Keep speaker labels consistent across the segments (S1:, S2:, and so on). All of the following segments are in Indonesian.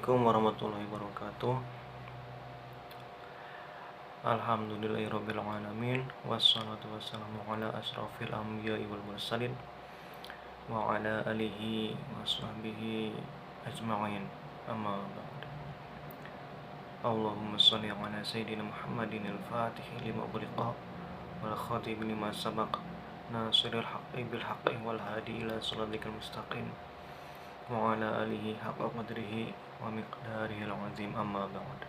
S1: Assalamualaikum warahmatullahi wabarakatuh. Alhamdulillahirabbil alamin wassalatu wassalamu ala asrofil anbiya'i wal mursalin wa ala alihi washabbihi ajma'in. Amma ba'd. Allahumma shalli ala sayyidina Muhammadin al-Fatihi lima ughliqa wal khatimi lima sabaq nasiril haqqi bil haqqi wal hadi ila shiratikal mustaqim wa ala alihi haqqa qadrihi wa miqdarihi al-azim. Amma ba'd.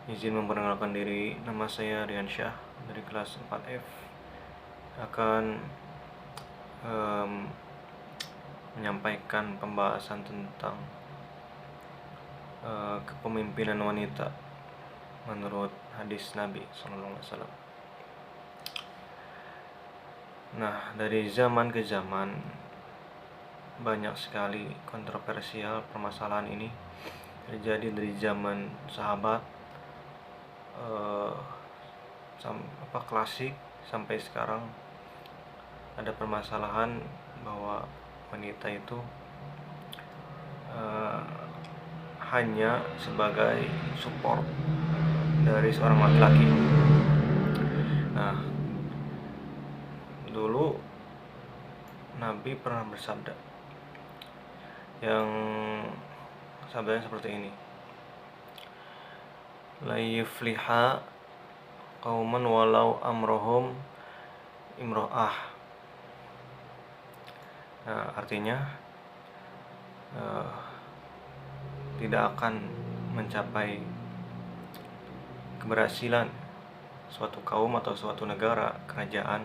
S1: Izin memperkenalkan diri, nama saya Rian Syah dari kelas 4F. Akan menyampaikan pembahasan tentang kepemimpinan wanita menurut hadis Nabi SAW. Nah, dari zaman ke zaman banyak sekali kontroversial permasalahan ini terjadi dari zaman sahabat klasik sampai sekarang. Ada permasalahan bahwa wanita itu hanya sebagai support dari seorang laki-laki. Nah, dulu Nabi pernah bersabda yang sabdanya seperti ini: la yufliha qauman walau amrohum imro'ah. Nah, artinya tidak akan mencapai keberhasilan suatu kaum atau suatu negara, kerajaan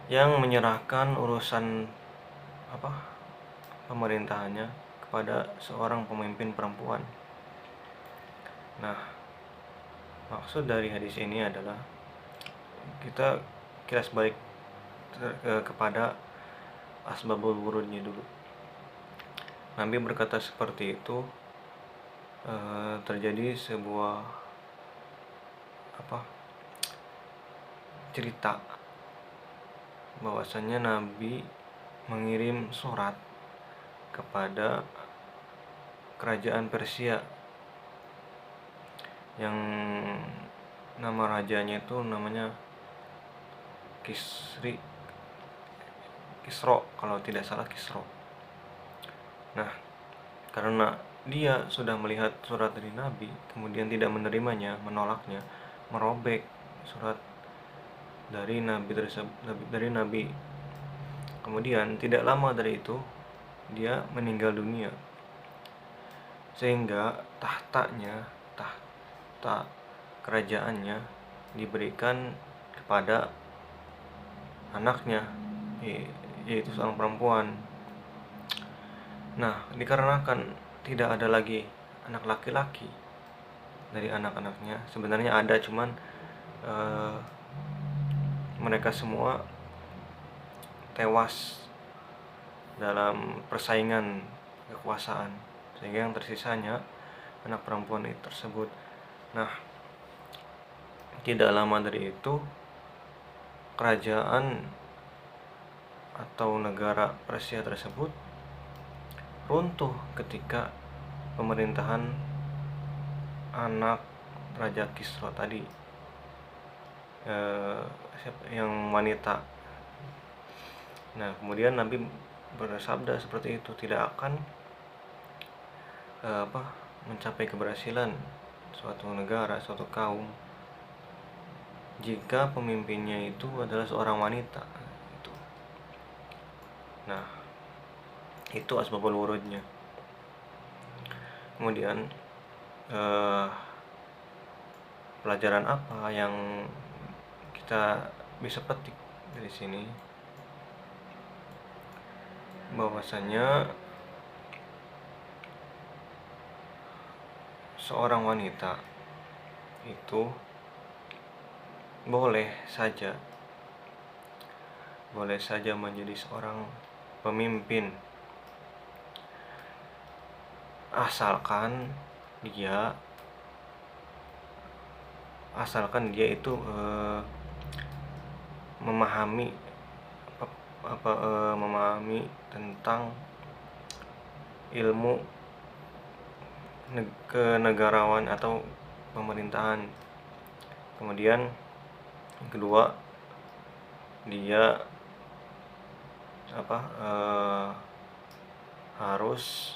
S1: yang menyerahkan urusan pemerintahannya kepada seorang pemimpin perempuan. Nah, maksud dari hadis ini adalah kita kilas balik kepada asbabul wurudnya dulu. Nabi berkata seperti itu terjadi sebuah cerita bahwasannya Nabi mengirim surat kepada kerajaan Persia yang nama rajanya itu namanya Kisro, kalau tidak salah Kisro. Nah, karena dia sudah melihat surat dari Nabi, kemudian tidak menerimanya, menolaknya, merobek surat dari Nabi Kemudian tidak lama dari itu dia meninggal dunia, sehingga tahta kerajaannya diberikan kepada anaknya, yaitu seorang perempuan. Nah, dikarenakan tidak ada lagi anak laki-laki dari anak-anaknya, sebenarnya ada, cuman mereka semua tewas dalam persaingan kekuasaan, sehingga yang tersisanya anak perempuan itu tersebut. Nah, tidak lama dari itu kerajaan atau negara Persia tersebut runtuh ketika pemerintahan anak Raja Kisra tadi, yang wanita. Nah, kemudian Nabi bersabda seperti itu, tidak akan mencapai keberhasilan suatu negara, suatu kaum jika pemimpinnya itu adalah seorang wanita. Nah, itu asbabul wurudnya. Kemudian pelajaran apa yang kita bisa petik dari sini? Bahwasanya seorang wanita itu boleh saja menjadi seorang pemimpin, asalkan dia itu memahami tentang ilmu kenegarawan atau pemerintahan. Kemudian yang kedua, dia harus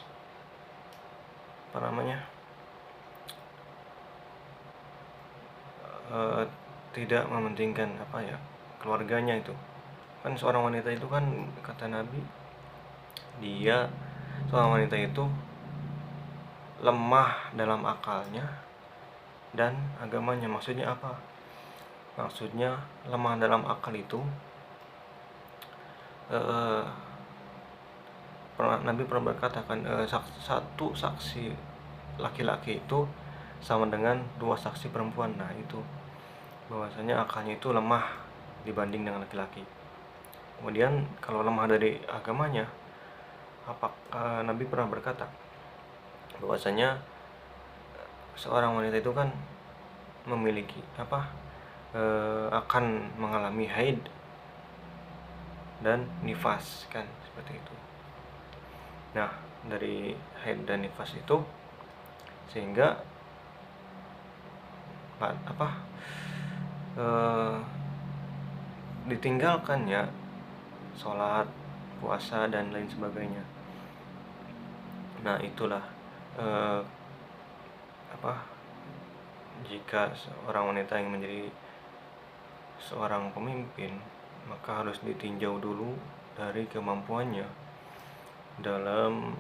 S1: tidak mementingkan keluarganya. Itu kan seorang wanita itu kan, kata Nabi, seorang wanita itu lemah dalam akalnya dan agamanya. Maksudnya apa? Maksudnya lemah dalam akal itu, Nabi pernah berkatakan, satu saksi laki-laki itu sama dengan 2 saksi perempuan. Nah, itu bahwasanya akalnya itu lemah dibanding dengan laki-laki. Kemudian kalau lemah dari agamanya, Nabi pernah berkata bahwasanya seorang wanita itu kan memiliki akan mengalami haid dan nifas, kan, seperti itu. Nah, dari haid dan nifas itu sehingga ditinggalkannya sholat, puasa, dan lain sebagainya. Nah, itulah jika seorang wanita yang menjadi seorang pemimpin, maka harus ditinjau dulu dari kemampuannya dalam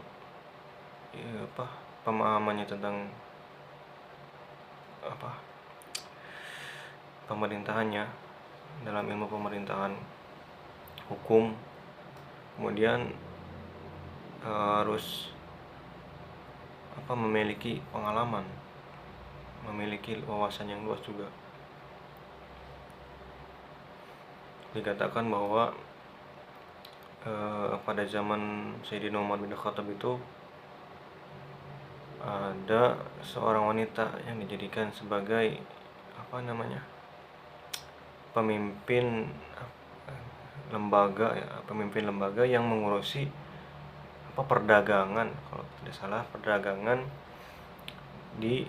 S1: pemahamannya tentang pemerintahannya, dalam ilmu pemerintahan, hukum. Kemudian harus memiliki pengalaman, memiliki wawasan yang luas juga. Dikatakan bahwa pada zaman Sayyidina Umar bin Khattab itu ada seorang wanita yang dijadikan sebagai pemimpin lembaga yang mengurusi perdagangan, kalau tidak salah, perdagangan di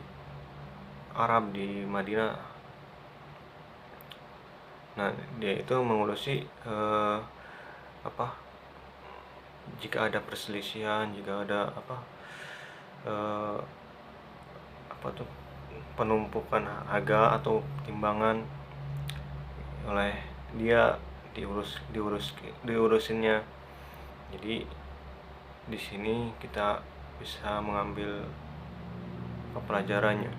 S1: Arab, di Madinah. Nah, dia itu mengurusi jika ada perselisihan, jika ada penumpukan harga atau timbangan, oleh dia diurusinnya. Jadi di sini kita bisa mengambil pelajarannya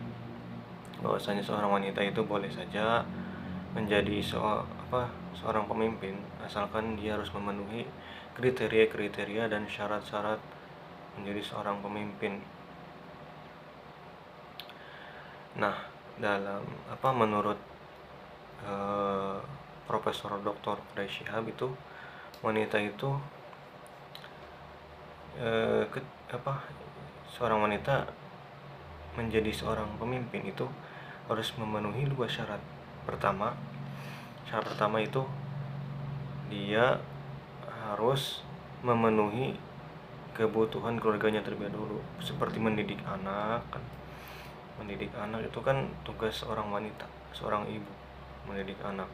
S1: bahwasanya seorang wanita itu boleh saja menjadi seorang pemimpin, asalkan dia harus memenuhi kriteria-kriteria dan syarat-syarat menjadi seorang pemimpin. Nah, dalam menurut Profesor Dr. Quraish Shihab, itu wanita itu seorang wanita menjadi seorang pemimpin itu harus memenuhi 2 syarat. Syarat pertama itu dia harus memenuhi kebutuhan keluarganya terlebih dahulu, seperti mendidik anak. Mendidik anak itu kan tugas seorang wanita, seorang ibu, mendidik anak.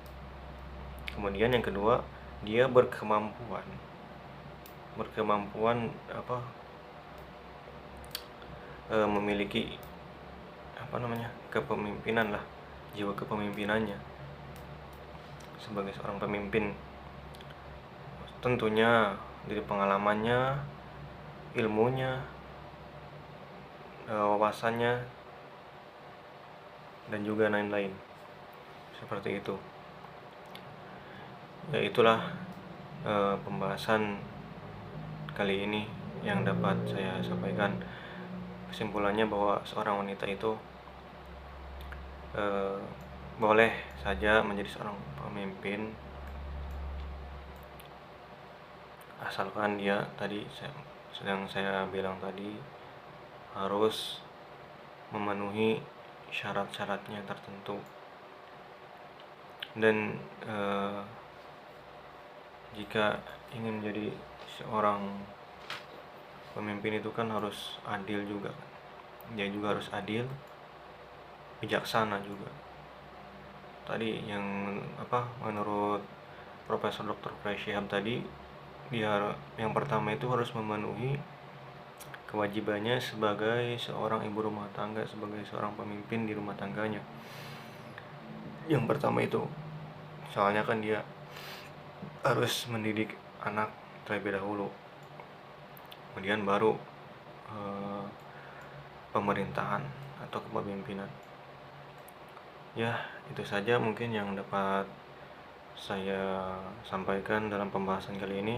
S1: Kemudian yang kedua, dia berkemampuan memiliki kepemimpinan lah, jiwa kepemimpinannya sebagai seorang pemimpin. Tentunya dari pengalamannya, ilmunya, wawasannya, dan juga lain-lain, seperti itu. Ya, itulah pembahasan kali ini yang dapat saya sampaikan. Kesimpulannya bahwa seorang wanita itu boleh saja menjadi seorang pemimpin, asalkan dia sedang saya bilang tadi harus memenuhi syarat-syaratnya tertentu. Dan jika ingin menjadi seorang pemimpin itu kan harus adil juga. Dia juga harus adil, bijaksana juga. Tadi yang menurut Profesor Dr. Quraish Shihab tadi, dia yang pertama itu harus memenuhi kewajibannya sebagai seorang ibu rumah tangga, sebagai seorang pemimpin di rumah tangganya. Yang pertama itu, soalnya kan dia harus mendidik anak terlebih dahulu, kemudian baru pemerintahan atau kepemimpinan. Ya, itu saja mungkin yang dapat saya sampaikan dalam pembahasan kali ini.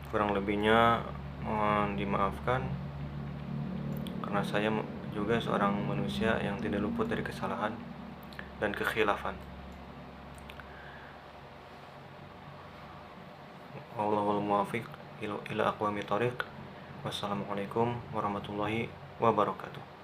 S1: Kurang lebihnya mohon dimaafkan, karena saya juga seorang manusia yang tidak luput dari kesalahan dan kekhilafan. Wallahul muwaffiq ila aqwamit thoriq. Wassalamualaikum warahmatullahi wabarakatuh.